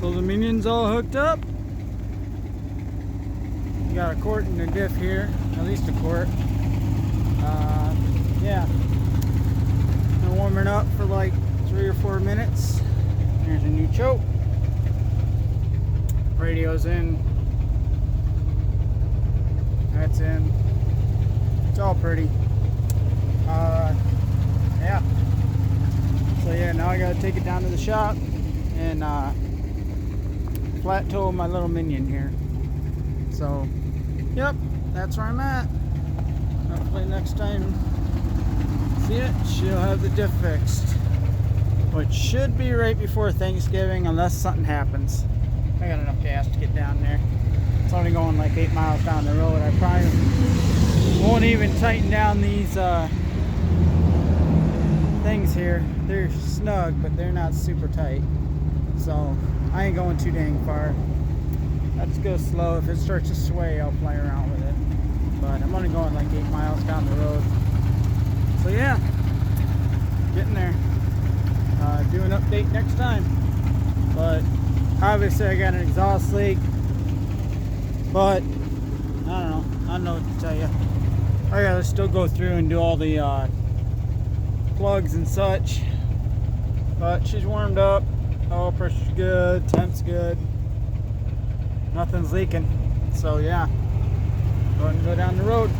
So the minion's all hooked up. You got a quart in the diff here, at least a quart. Yeah. Been warming up for like 3 or 4 minutes. Here's a new choke. Radio's in. That's in. It's all pretty. Yeah. So yeah, now I gotta take it down to the shop and flat toe my little minion here. So, yep, that's where I'm at. Hopefully next time see it, she'll have the diff fixed, which should be right before Thanksgiving unless something happens. I got enough gas to get down there. It's only going like 8 miles down the road. I probably won't even tighten down these things here. They're snug, but they're not super tight. So I ain't going too dang far. I just go slow. If it starts to sway, I'll play around with it. But I'm only going like 8 miles down the road. So yeah, getting there. Do an update next time. But obviously I got an exhaust leak. But I don't know what to tell you. I gotta still go through and do all the plugs and such. But she's warmed up. Oil pressure's good. Temp's good. Nothing's leaking. So yeah, go ahead and go down the road.